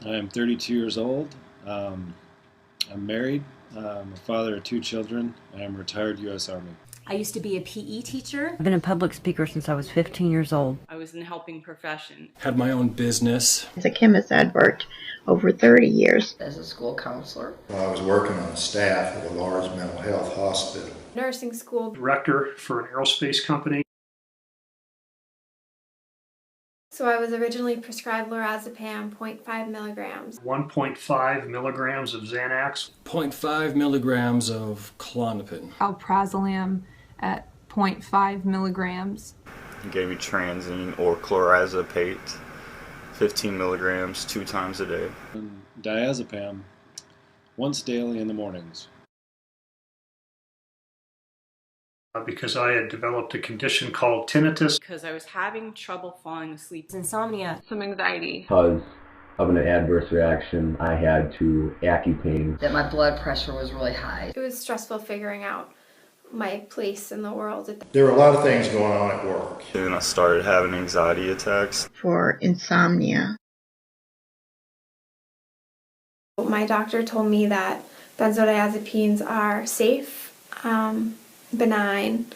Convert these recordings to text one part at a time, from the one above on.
I am 32 years old. I'm married. I'm a father of two children. And I'm a retired U.S. Army. I used to be a PE teacher. I've been a public speaker since I was 15 years old. I was in the helping profession. Had my own business. As a chemist, I'd worked over 30 years. As a school counselor. I was working on staff at a large mental health hospital. Nursing school. Director for an aerospace company. So I was originally prescribed lorazepam 0.5 milligrams. 1.5 milligrams of Xanax. 0.5 milligrams of Klonopin. Alprazolam at 0.5 milligrams. He gave me transine or chlorazepate, 15 milligrams, 2 times a day. And diazepam, once daily in the mornings. Because I had developed a condition called tinnitus. Because I was having trouble falling asleep. Insomnia. Some anxiety. Because of an adverse reaction I had to Accutane. That my blood pressure was really high. It was stressful figuring out my place in the world. There were a lot of things going on at work. And then I started having anxiety attacks. For insomnia. My doctor told me that benzodiazepines are safe, benign,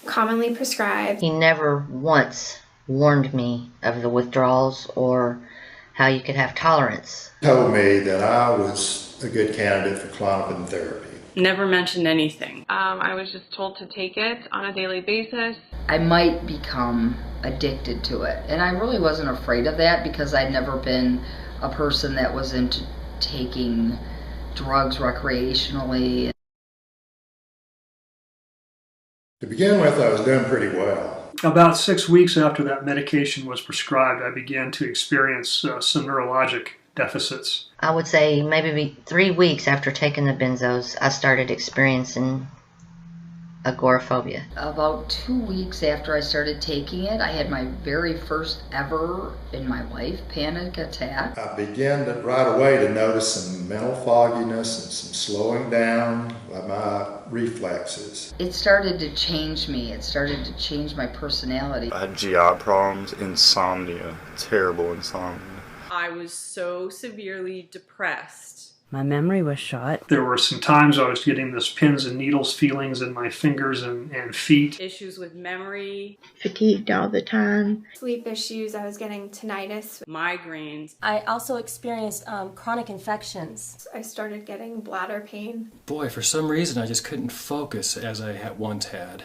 commonly prescribed. He never once warned me of the withdrawals or how you could have tolerance. He told me that I was a good candidate for Klonopin therapy. Never mentioned anything. I was just told to take it on a daily basis. I might become addicted to it. And I really wasn't afraid of that because I'd never been a person that was into taking drugs recreationally. To begin with, I was doing pretty well. About 6 weeks after that medication was prescribed, I began to experience some neurologic deficits. I would say maybe 3 weeks after taking the benzos, I started experiencing agoraphobia. About 2 weeks after I started taking it, I had my very first ever in my life panic attack. I began right away to notice some mental fogginess and some slowing down of my reflexes. It started to change me. It started to change my personality. I had GI problems, insomnia, terrible insomnia. I was so severely depressed. My memory was shot. There were some times I was getting this pins and needles feelings in my fingers and feet. Issues with memory. Fatigued all the time. Sleep issues. I was getting tinnitus. Migraines. I also experienced chronic infections. I started getting bladder pain. Boy, for some reason I just couldn't focus as I once had.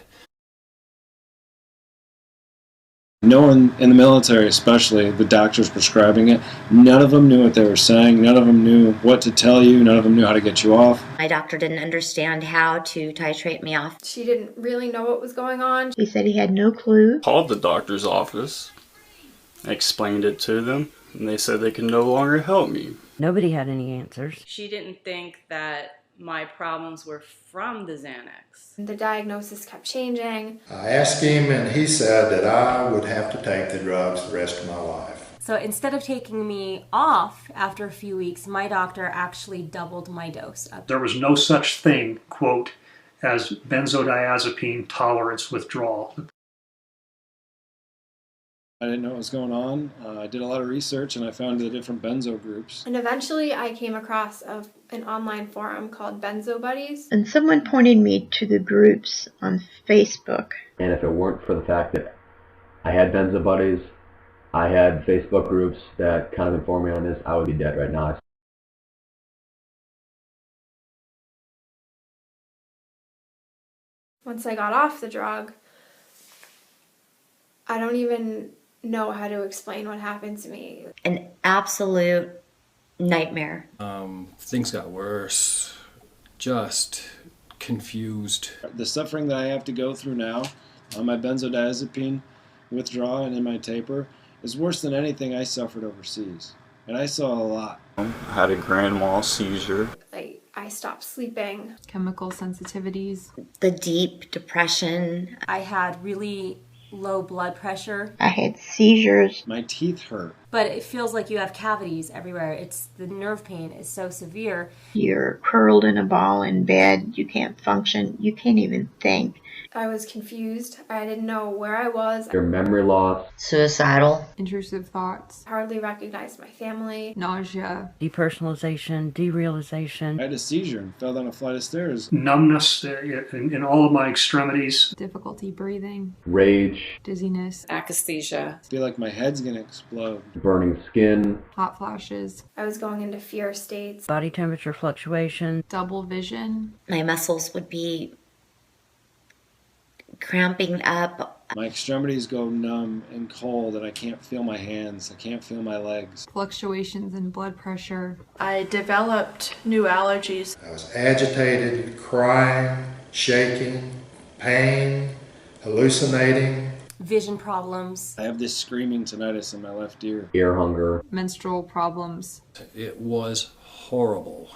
No one in the military, especially the doctors prescribing it, none of them knew what they were saying. None of them knew what to tell you. None of them knew how to get you off. My doctor didn't understand how to titrate me off. She didn't really know what was going on. He said he had no clue. Called the doctor's office, explained it to them, and they said they could no longer help me. Nobody had any answers. She didn't think that my problems were from the Xanax. The diagnosis kept changing. I asked him and he said that I would have to take the drugs the rest of my life. So instead of taking me off after a few weeks, my doctor actually doubled my dose. There was no such thing, quote, as benzodiazepine tolerance withdrawal. I didn't know what was going on. I did a lot of research and I found the different benzo groups. And eventually I came across an online forum called Benzo Buddies. And someone pointed me to the groups on Facebook. And if it weren't for the fact that I had benzo buddies, I had Facebook groups that kind of informed me on this, I would be dead right now. Once I got off the drug, I don't even know how to explain what happened to me. An absolute nightmare. Things got worse. Just confused. The suffering that I have to go through now on my benzodiazepine withdrawal and in my taper is worse than anything I suffered overseas. And I saw a lot. I had a grand mal seizure. I stopped sleeping. Chemical sensitivities. The deep depression. I had really low blood pressure. I had seizures. My teeth hurt. But but it feels like you have cavities everywhere. It's the nerve pain is so severe. You're curled in a ball in bed. You can't function. You can't even think. I was confused. I didn't know where I was. Your memory loss. Suicidal. Intrusive thoughts. Hardly recognized my family. Nausea. Depersonalization, derealization. I had a seizure and fell down a flight of stairs. Numbness in all of my extremities. Difficulty breathing. Rage. Dizziness. Akathisia. I feel like my head's gonna explode. Burning skin. Hot flashes. I was going into fear states. Body temperature fluctuation. Double vision. My muscles would be cramping up. My extremities go numb and cold, and I can't feel my hands. I can't feel my legs. Fluctuations in blood pressure. I developed new allergies. I was agitated, crying, shaking, pain, hallucinating. Vision problems. I have this screaming tinnitus in my left ear. Ear hunger. Menstrual problems. It was horrible.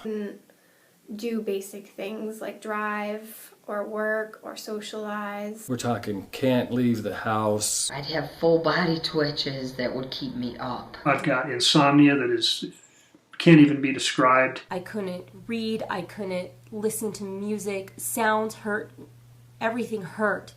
Do basic things like drive or work or socialize. We're talking can't leave the house. I'd have full body twitches that would keep me up. I've got insomnia that can't even be described. I couldn't read. I couldn't listen to music. Sounds hurt. Everything hurt.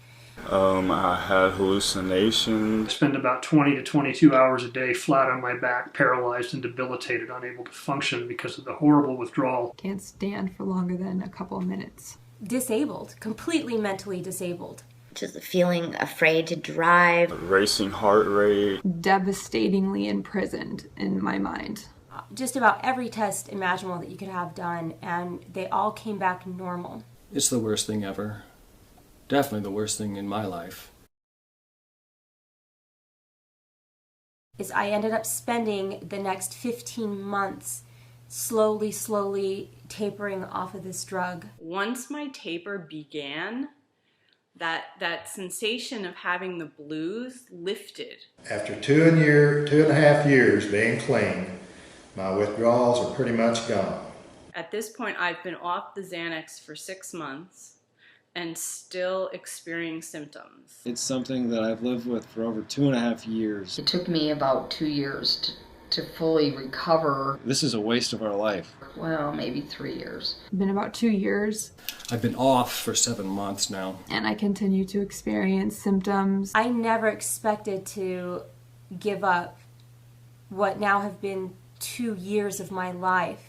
I had hallucinations. I spend about 20 to 22 hours a day flat on my back, paralyzed and debilitated, unable to function because of the horrible withdrawal. Can't stand for longer than a couple of minutes. Disabled. Completely mentally disabled. Just feeling afraid to drive. Racing heart rate. Devastatingly imprisoned in my mind. Just about every test imaginable that you could have done, and they all came back normal. It's the worst thing ever. Definitely the worst thing in my life. I ended up spending the next 15 months slowly tapering off of this drug. Once my taper began, that sensation of having the blues lifted. After 2.5 years being clean, my withdrawals are pretty much gone. At this point, I've been off the Xanax for 6 months and still experiencing symptoms. It's something that I've lived with for over 2.5 years. It took me about 2 years to fully recover. This is a waste of our life. Well, maybe 3 years. It's been about 2 years. I've been off for 7 months now. And I continue to experience symptoms. I never expected to give up what now have been 2 years of my life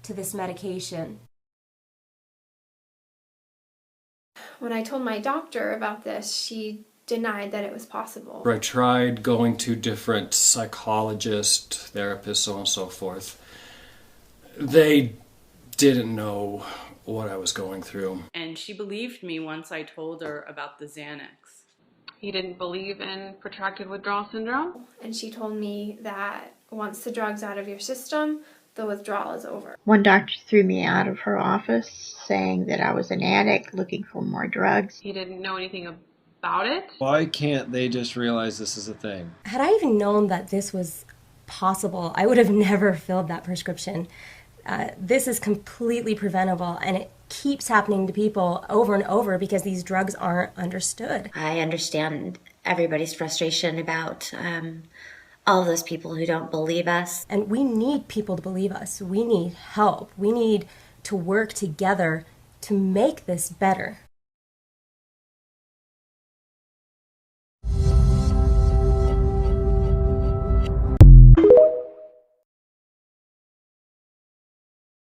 to this medication. When I told my doctor about this, she denied that it was possible. I tried going to different psychologists, therapists, so on and so forth. They didn't know what I was going through. And she believed me once I told her about the Xanax. He didn't believe in protracted withdrawal syndrome? And she told me that once the drug's out of your system, the withdrawal is over. One doctor threw me out of her office saying that I was an addict looking for more drugs. He didn't know anything about it? Why can't they just realize this is a thing? Had I even known that this was possible, I would have never filled that prescription. This is completely preventable, and it keeps happening to people over and over because these drugs aren't understood. I understand everybody's frustration about all of those people who don't believe us. And we need people to believe us. We need help. We need to work together to make this better.